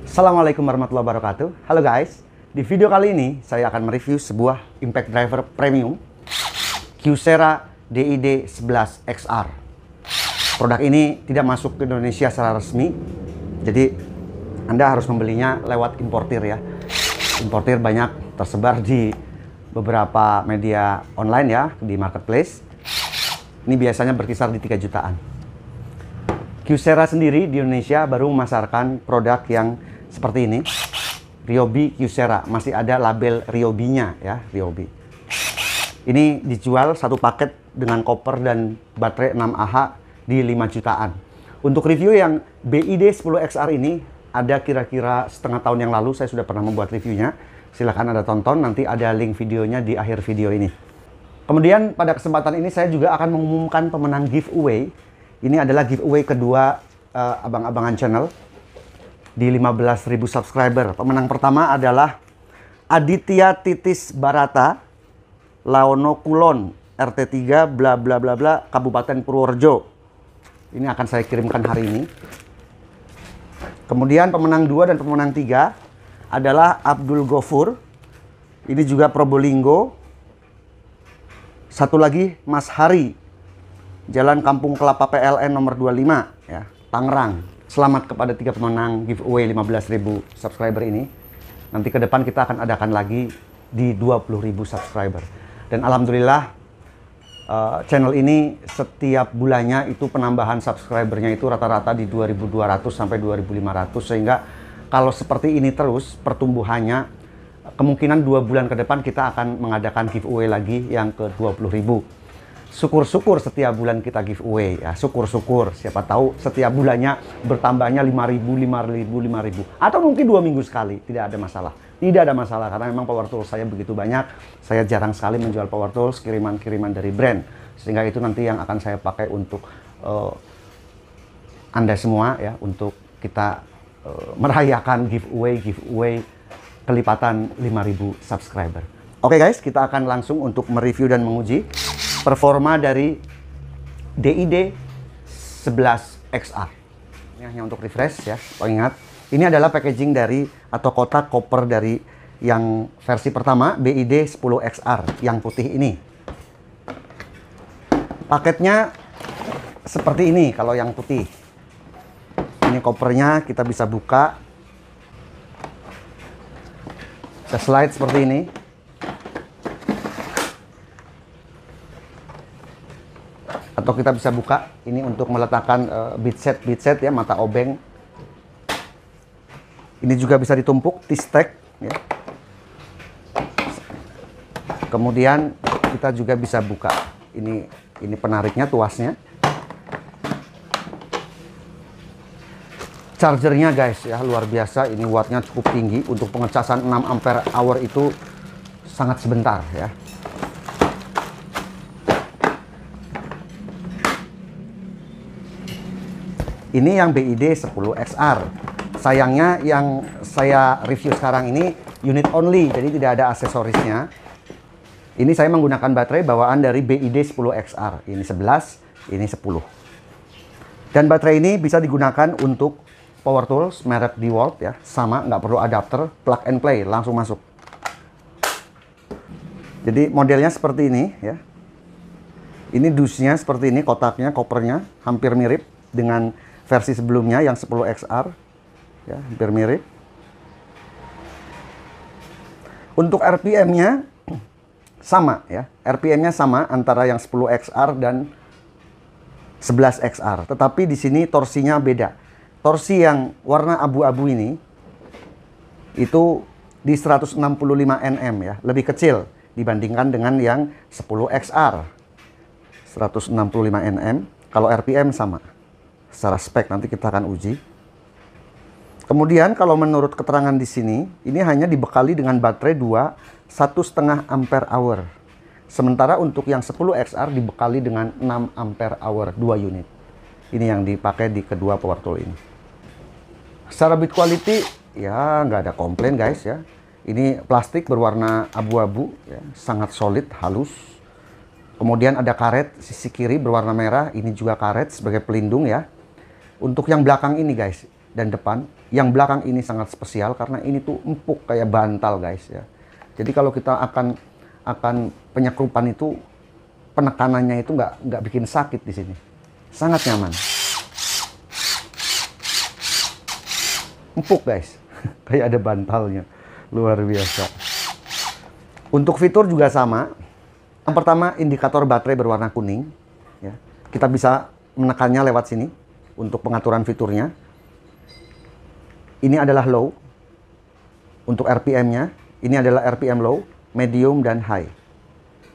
Assalamualaikum warahmatullahi wabarakatuh. Halo guys, di video kali ini saya akan mereview sebuah impact driver premium Kyocera DID 11 XR. Produk ini tidak masuk ke Indonesia secara resmi, jadi Anda harus membelinya lewat importir ya. Importir banyak tersebar di beberapa media online ya, di marketplace. Ini biasanya berkisar di 3 jutaan. Kyocera sendiri di Indonesia baru memasarkan produk yang seperti ini, Ryobi Kyocera, masih ada label Ryobi-nya ya, Ryobi. Ini dijual satu paket dengan koper dan baterai 6Ah di 5 jutaan. Untuk review yang BID 10 XR ini ada kira-kira setengah tahun yang lalu saya sudah pernah membuat reviewnya. Silahkan Anda tonton, nanti ada link videonya di akhir video ini. Kemudian pada kesempatan ini saya juga akan mengumumkan pemenang giveaway. Ini adalah giveaway kedua abang-abangan channel di 15.000 subscriber. Pemenang pertama adalah Aditya Titis Barata, Laono Kulon, RT3 bla bla bla bla, Kabupaten Purworejo. Ini akan saya kirimkan hari ini. Kemudian pemenang 2 dan pemenang 3 adalah Abdul Gofur. Ini juga Probolinggo. Satu lagi Mas Hari, Jalan Kampung Kelapa PLN nomor 25 ya, Tangerang. Selamat kepada 3 pemenang giveaway 15.000 subscriber ini. Nanti ke depan kita akan adakan lagi di 20.000 subscriber. Dan alhamdulillah channel ini setiap bulannya itu penambahan subscribernya itu rata-rata di 2.200 sampai 2.500. Sehingga kalau seperti ini terus pertumbuhannya, kemungkinan 2 bulan ke depan kita akan mengadakan giveaway lagi yang ke 20.000. Syukur-syukur setiap bulan kita giveaway ya, syukur-syukur, siapa tahu setiap bulannya bertambahnya 5.000 atau mungkin 2 minggu sekali, tidak ada masalah karena memang power tools saya begitu banyak. Saya jarang sekali menjual power tools kiriman-kiriman dari brand, sehingga itu nanti yang akan saya pakai untuk Anda semua ya, untuk kita merayakan giveaway kelipatan 5.000 subscriber. Oke guys, kita akan langsung untuk mereview dan menguji performa dari DID 11 XR. Ini hanya untuk refresh ya. Ingat, ini adalah packaging dari atau kotak koper dari yang versi pertama BID 10 XR yang putih ini. Paketnya seperti ini kalau yang putih. Ini kopernya, kita bisa buka. Bisa slide seperti ini. Atau kita bisa buka ini untuk meletakkan bead set ya, mata obeng. Ini juga bisa ditumpuk T-stack ya. Kemudian kita juga bisa buka ini penariknya, tuasnya. Chargernya guys ya, luar biasa, ini wattnya cukup tinggi. Untuk pengecasan 6 ampere hour itu sangat sebentar ya. Ini yang BID 10 XR. Sayangnya yang saya review sekarang ini unit only, jadi tidak ada aksesorisnya. Ini saya menggunakan baterai bawaan dari BID 10 XR. Ini 11, ini 10. Dan baterai ini bisa digunakan untuk power tools merek DeWalt ya. Sama, nggak perlu adapter, plug and play, langsung masuk. Jadi modelnya seperti ini ya. Ini dusnya seperti ini, kotaknya, kopernya hampir mirip dengan versi sebelumnya yang 10 XR ya, hampir mirip. Untuk RPM-nya sama ya, RPM-nya sama antara yang 10 XR dan 11 XR, tetapi di sini torsinya beda. Torsi yang warna abu-abu ini itu di 165 Nm ya, lebih kecil dibandingkan dengan yang 10 XR 165 Nm. Kalau RPM sama. Secara spek nanti kita akan uji. Kemudian kalau menurut keterangan di sini, ini hanya dibekali dengan baterai 1,5 ampere hour. Sementara untuk yang 10 XR dibekali dengan 6 ampere hour, 2 unit. Ini yang dipakai di kedua power tool ini. Secara build quality ya nggak ada komplain guys ya. Ini plastik berwarna abu-abu ya, sangat solid, halus. Kemudian ada karet sisi kiri berwarna merah, ini juga karet sebagai pelindung ya. Untuk yang belakang ini guys, dan depan. Yang belakang ini sangat spesial karena ini tuh empuk kayak bantal guys ya. Jadi kalau kita akan penyekrupan itu, penekanannya itu nggak bikin sakit di sini. Sangat nyaman. Empuk guys, kayak ada bantalnya, luar biasa. Untuk fitur juga sama. Yang pertama, indikator baterai berwarna kuning. Ya. Kita bisa menekannya lewat sini untuk pengaturan fiturnya. Ini adalah low untuk RPM-nya. Ini adalah RPM low, medium, dan high.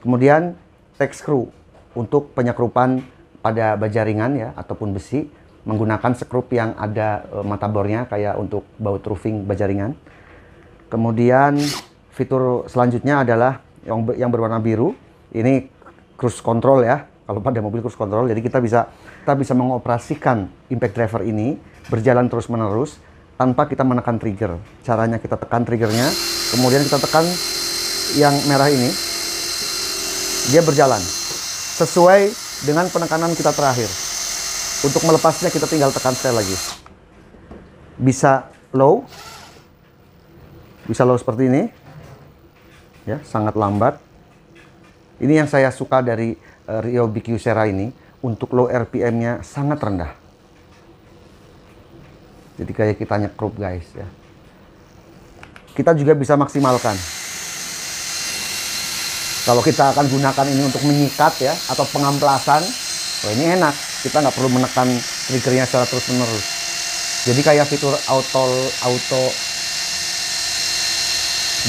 Kemudian text screw untuk penyekrupan pada baja ringan ya ataupun besi menggunakan skrup yang ada mata bornya kayak untuk baut roofing baja ringan. Kemudian fitur selanjutnya adalah yang berwarna biru. Ini cruise control ya. Kalau pada mobil cruise control, jadi kita bisa mengoperasikan impact driver ini berjalan terus-menerus tanpa kita menekan trigger. Caranya kita tekan triggernya, kemudian kita tekan yang merah ini, dia berjalan sesuai dengan penekanan kita terakhir. Untuk melepasnya kita tinggal tekan sekali lagi. Bisa low seperti ini, ya sangat lambat. Ini yang saya suka dari Ryobi Kyocera ini, untuk low RPM-nya sangat rendah. Jadi kayak kita nyekrup guys ya. Kita juga bisa maksimalkan. Kalau kita akan gunakan ini untuk menyikat ya atau pengamplasan, wah ini enak. Kita nggak perlu menekan triggernya secara terus-menerus. Jadi kayak fitur auto.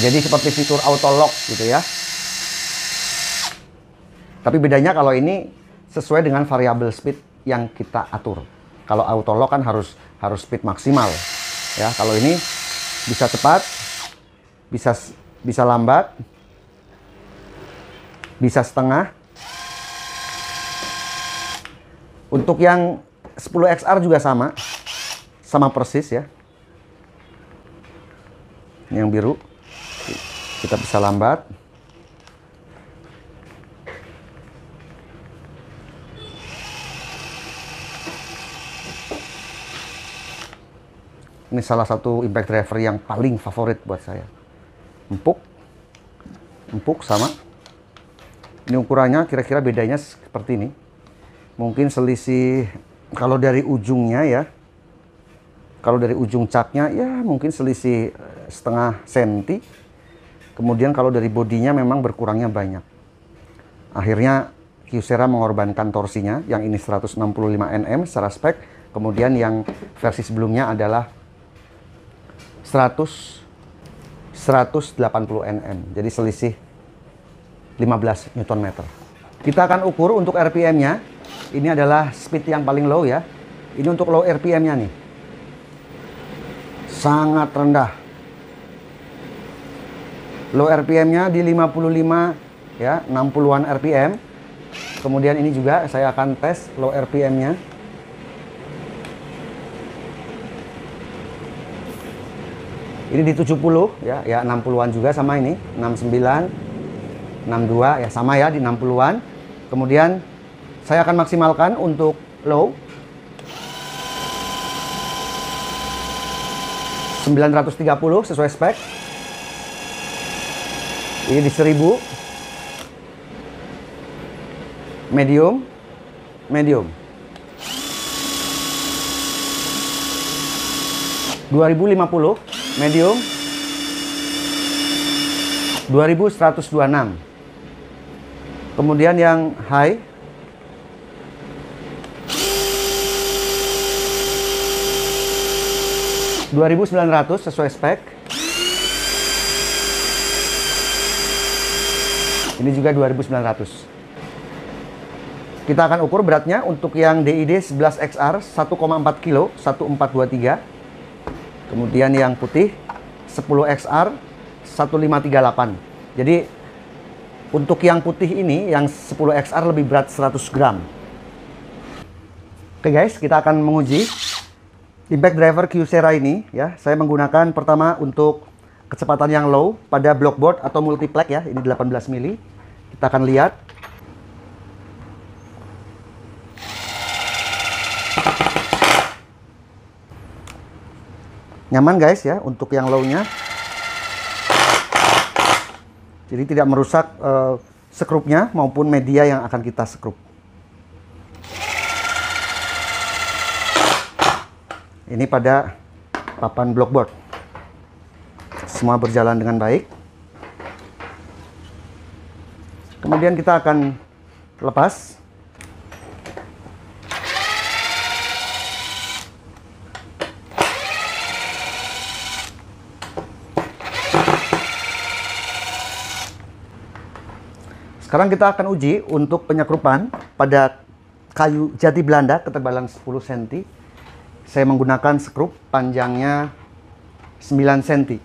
Jadi seperti fitur auto lock gitu ya. Tapi bedanya kalau ini sesuai dengan variabel speed yang kita atur. Kalau auto lock kan harus speed maksimal ya. Kalau ini bisa cepat, bisa lambat, bisa setengah. Untuk yang 10XR juga sama persis ya. Ini yang biru kita bisa lambat. Ini salah satu impact driver yang paling favorit buat saya. Empuk sama. Ini ukurannya kira-kira bedanya seperti ini. Mungkin selisih kalau dari ujungnya ya. Kalau dari ujung caknya ya mungkin selisih setengah senti. Kemudian kalau dari bodinya memang berkurangnya banyak. Akhirnya Kyocera mengorbankan torsinya. Yang ini 165 Nm secara spek. Kemudian yang versi sebelumnya adalah 180 Nm, jadi selisih 15 Nm. Kita akan ukur untuk RPM-nya. Ini adalah speed yang paling low ya. Ini untuk low RPM-nya nih. Sangat rendah. Low RPM-nya di 55 ya, 60-an RPM. Kemudian ini juga saya akan tes low RPM-nya. Ini di 70 ya 60-an juga sama ini, 69, 62 ya sama ya di 60-an. Kemudian saya akan maksimalkan untuk low 930 sesuai spek. Ini di 1000. Medium. 2050 medium 2126. Kemudian yang high 2900 sesuai spek. Ini juga 2900. Kita akan ukur beratnya untuk yang DID 11XR 1,4 kg 1423. Kemudian yang putih 10XR 1538. Jadi untuk yang putih ini, yang 10XR lebih berat 100 gram. Oke guys, kita akan menguji impact driver Kyocera ini ya. Saya menggunakan pertama untuk kecepatan yang low pada blockboard atau multiplex ya. Ini 18 mili. Kita akan lihat. Nyaman guys ya untuk yang low-nya. Jadi tidak merusak skrupnya maupun media yang akan kita skrup. Ini pada papan blockboard. Semua berjalan dengan baik. Kemudian kita akan lepas. Sekarang kita akan uji untuk penyekrupan pada kayu jati Belanda ketebalan 10 cm. Saya menggunakan skrup panjangnya 9 cm.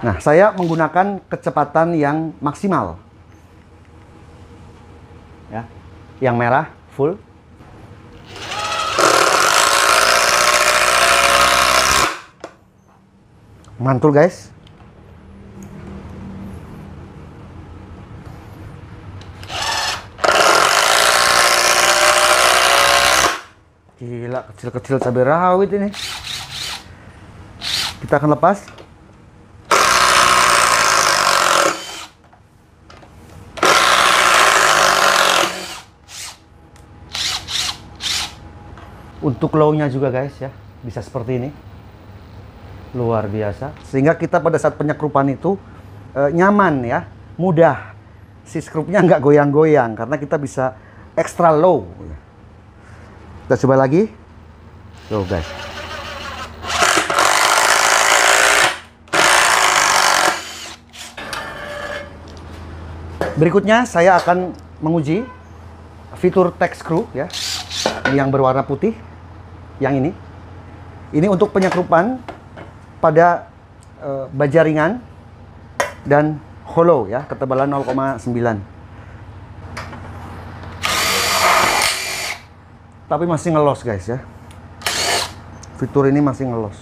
Nah, saya menggunakan kecepatan yang maksimal. Ya, yang merah full. Mantul guys. Gila, kecil-kecil cabai rawit ini. Kita akan lepas. Untuk low-nya juga guys ya, bisa seperti ini. Luar biasa. Sehingga kita pada saat penyekrupan itu nyaman ya, mudah. Si skrupnya nggak goyang-goyang karena kita bisa extra low. Kita coba lagi. Tuh guys. Berikutnya saya akan menguji fitur tech screw ya. Yang berwarna putih. Yang ini. Ini untuk penyekrupan pada baja ringan dan hollow ya, ketebalan 0,9. Tapi masih ngelos guys ya. Fitur ini masih ngelos.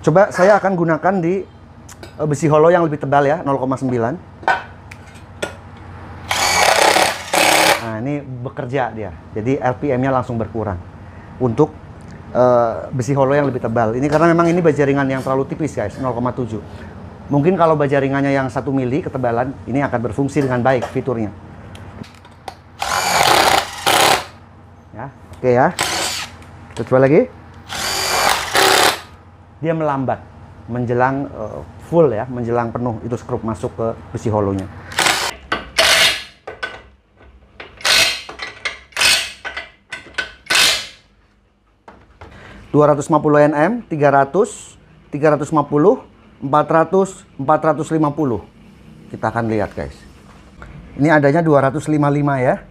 Coba saya akan gunakan di besi hollow yang lebih tebal ya, 0,9. Nah, ini bekerja dia. Jadi RPM-nya langsung berkurang. Untuk besi hollow yang lebih tebal. Ini karena memang ini baja ringan yang terlalu tipis guys, 0,7. Mungkin kalau baja ringannya yang 1 mili ketebalan, ini akan berfungsi dengan baik fiturnya. Oke ya, kita coba lagi. Dia melambat menjelang full ya, menjelang penuh itu skrup masuk ke besi hollow-nya. Nm, 300, 350, 400, 450. Kita akan lihat guys. Ini adanya 255 ya.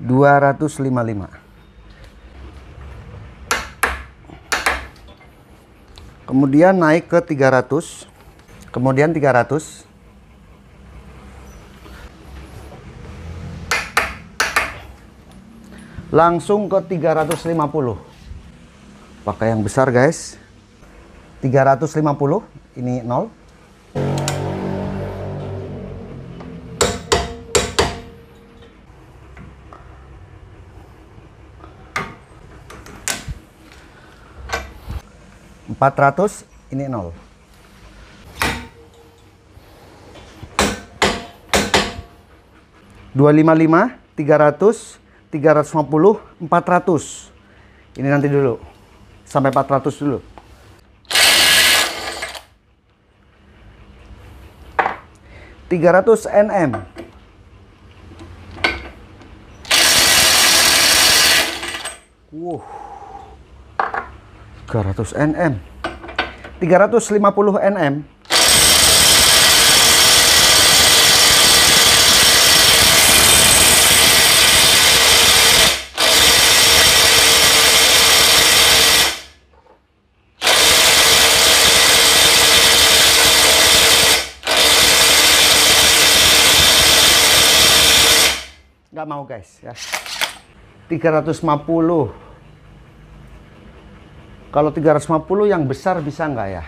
255. Kemudian naik ke 300. Kemudian 300. Langsung ke 350. Pakai yang besar guys. 350, ini 0. .400, ini 0. .255, 300, 350, 400. Ini nanti dulu. Sampai 400 dulu. Nm. 300 Nm. 350 Nm. Nggak mau guys ya. 350. Kalau 350 yang besar bisa nggak ya?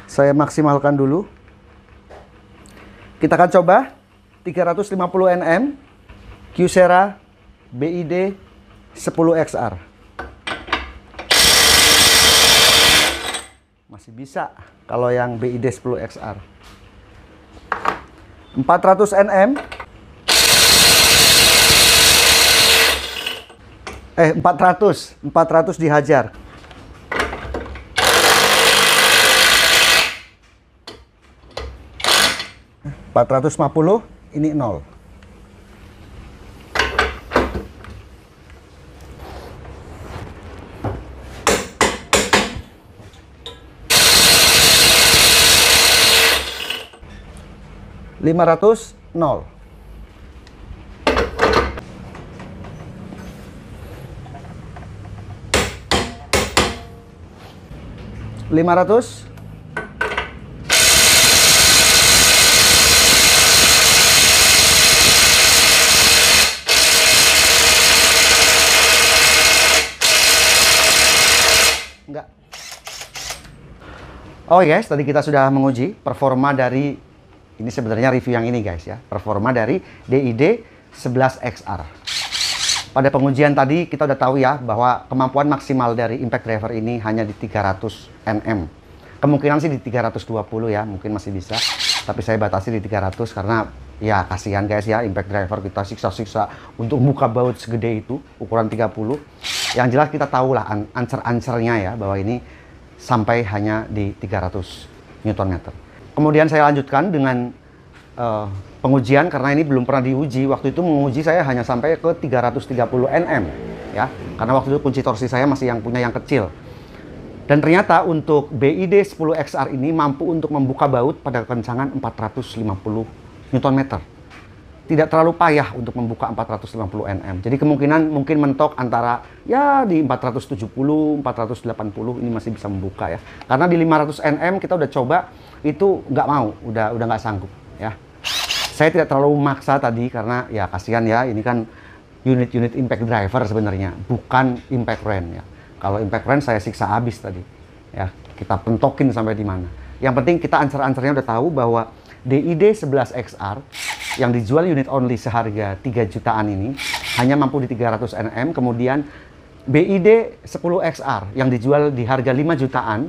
Saya maksimalkan dulu. Kita akan coba 350 Nm Kyocera BID 10XR. Masih bisa kalau yang BID 10 XR. 400 Nm. 400 dihajar. 450, ini 0. Lima ratus, 0. 500. Enggak. Oh guys, tadi kita sudah menguji performa dari, ini sebenarnya review yang ini guys ya, performa dari DID 11 XR. Pada pengujian tadi kita udah tahu ya bahwa kemampuan maksimal dari impact driver ini hanya di 300 Nm. Kemungkinan sih di 320 ya, mungkin masih bisa. Tapi saya batasi di 300 karena ya kasihan guys ya, impact driver kita siksa-siksa untuk buka baut segede itu, ukuran 30. Yang jelas kita tahu lah ancer-ancernya ya, bahwa ini sampai hanya di 300 Nm. Kemudian saya lanjutkan dengan pengujian karena ini belum pernah diuji. Waktu itu menguji saya hanya sampai ke 330 Nm ya, karena waktu itu kunci torsi saya masih yang punya yang kecil. Dan ternyata untuk BID 10 XR ini mampu untuk membuka baut pada kekencangan 450 Nm. Tidak terlalu payah untuk membuka 450 Nm. Jadi kemungkinan mungkin mentok antara ya di 470, 480 ini masih bisa membuka ya. Karena di 500 Nm kita udah coba itu nggak mau, udah nggak sanggup ya. Saya tidak terlalu memaksa tadi karena ya kasihan ya, ini kan unit-unit impact driver sebenarnya, bukan impact wrench ya. Kalau impact wrench saya siksa habis tadi ya, kita pentokin sampai di mana. Yang penting kita ancer-ancernya udah tahu bahwa DID 11 XR yang dijual unit only seharga 3 jutaan ini hanya mampu di 300 Nm. Kemudian BID 10 XR yang dijual di harga 5 jutaan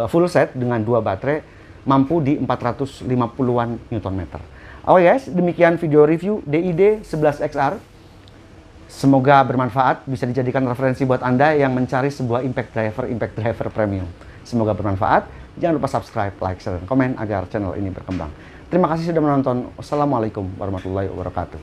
full set dengan 2 baterai mampu di 450-an Nm. Oke guys, demikian video review DID 11 XR. Semoga bermanfaat, bisa dijadikan referensi buat Anda yang mencari sebuah impact driver premium. Semoga bermanfaat. Jangan lupa subscribe, like, share, dan komen agar channel ini berkembang. Terima kasih sudah menonton. Wassalamualaikum warahmatullahi wabarakatuh.